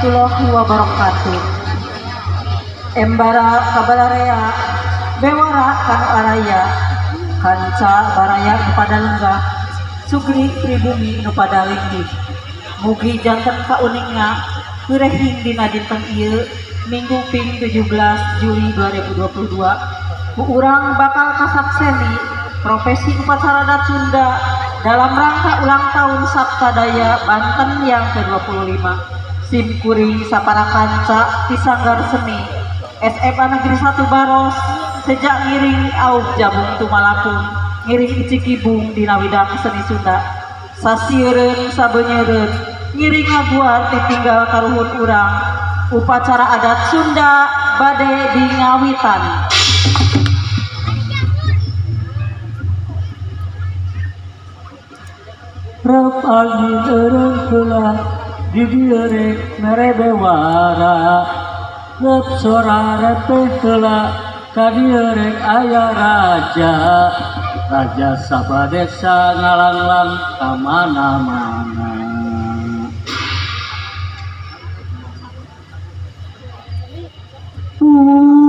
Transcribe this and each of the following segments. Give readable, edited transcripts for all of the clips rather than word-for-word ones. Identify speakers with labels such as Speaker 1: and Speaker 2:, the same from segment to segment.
Speaker 1: warahmatullahi wabarakatuh. Embara kabalarea bewara kanu araya kanca baraya nu pada lenggah sugri pribumi nu pada linggih. Mugi janten kauningna kurehing dina dinten ieu Minggu Ping 17 Juli 2022 ku urang bakal kasakseni profesi upacara adat Sunda dalam rangka ulang tahun Saptadaya Banten yang ke-25. Sim kuring sapara kanca ti Sanggar Seni SMA Negeri 1 Baros sejak ngiring aug jabung tumalapung ngiring Cikibung dina widang seni Sunda sasieureun sabeunyereun ngiring ngaguar ditinggal karuhun urang upacara adat Sunda bade dingawitan.
Speaker 2: Rap angin ereng heula di dieu rek merebewara rap sora repeh heula ka dieu rek aya raja raja sabadesa ngalanglang ka mana-mana. Pun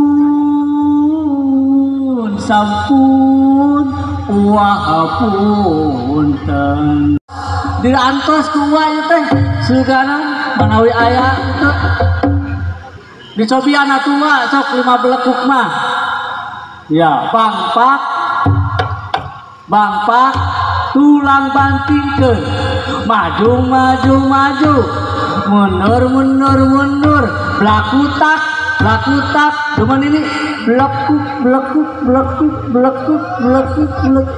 Speaker 2: sampun punten diantos tua ieu teh segana manawi aya teu dicobiana tua sok 5 belekuk mah ya bangpak tulang bantingkeun maju mundur blakutak cuman ini belekuk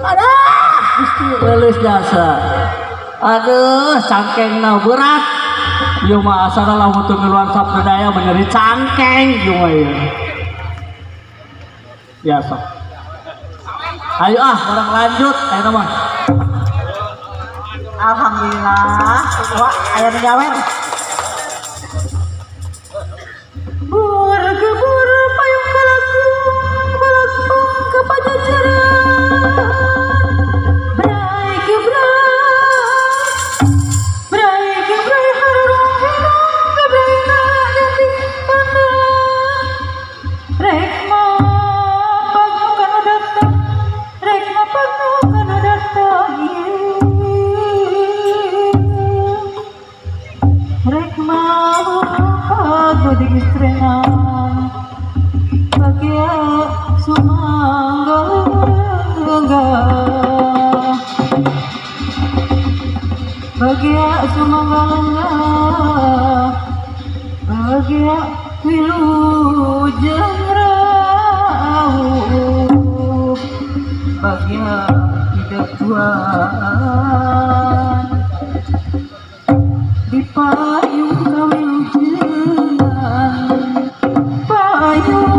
Speaker 2: ada Gusti leles jasa aduh cangkengna berat ieu mah asana lamun teu miluan Saptadaya menyeri cangkeng ieu mah ya sok ayo orang lanjut ayo mah
Speaker 1: Alhamdulillah wah aya nu nyawer bergebur payung balaku ke Pajajaran brai gebrai harurung hirung gebraina detik panda rek mapagnu kana datang rek mapagnu di istrenan bagia sumangga bagia wilujeng rauh bagia hidup tuan di payung kawilujengan payung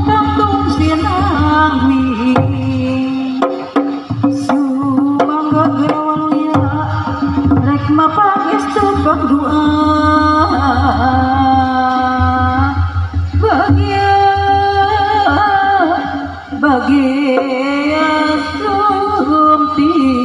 Speaker 1: kampung sinangwi sumangga gerawaluya rek mapangestu doa bagia sumping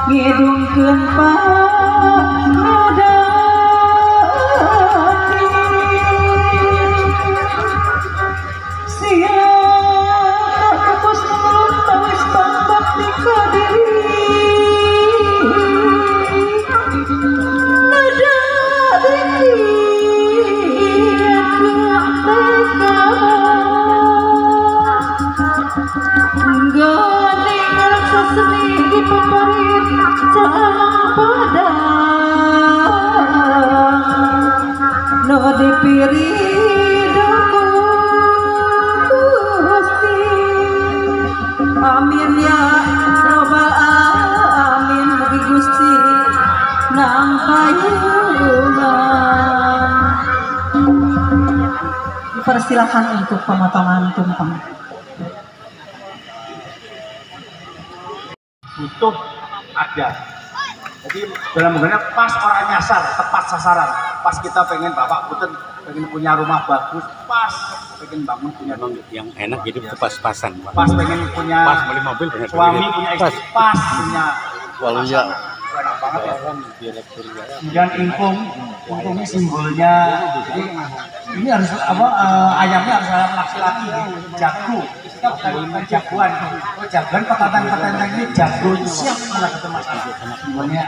Speaker 1: ngidungkeun pangadati sia kapus tawis bakti ka diri nada gandeng raksa seni di peparit calang padang no dipiri daku Gusti amin ya robbal alamin mugi Gusti nang kayungan. Dipersilakan untuk pemotongan tumpeng.
Speaker 3: Butuh ada. Jadi dalam mengenai pas orang nyasar, tepat sasaran. Pas kita pengen bapak puten pengen punya rumah bagus, pas pengen bangun punya duit
Speaker 4: yang enak hidup itu pas-pasan.
Speaker 3: Pas pengen punya
Speaker 4: Pas beli mobil punya
Speaker 3: suami,
Speaker 4: duit.
Speaker 3: punya istri, pas punya
Speaker 4: Walau ya
Speaker 3: enak banget ya.
Speaker 4: direktur ya.
Speaker 3: Kemudian ingkung ini simbolnya ini harus apa ayamnya harus ayam laki-laki jago. Kita bukan jagoan. Oh jagoan petatan ini jago siap malah ketemu simbolnya.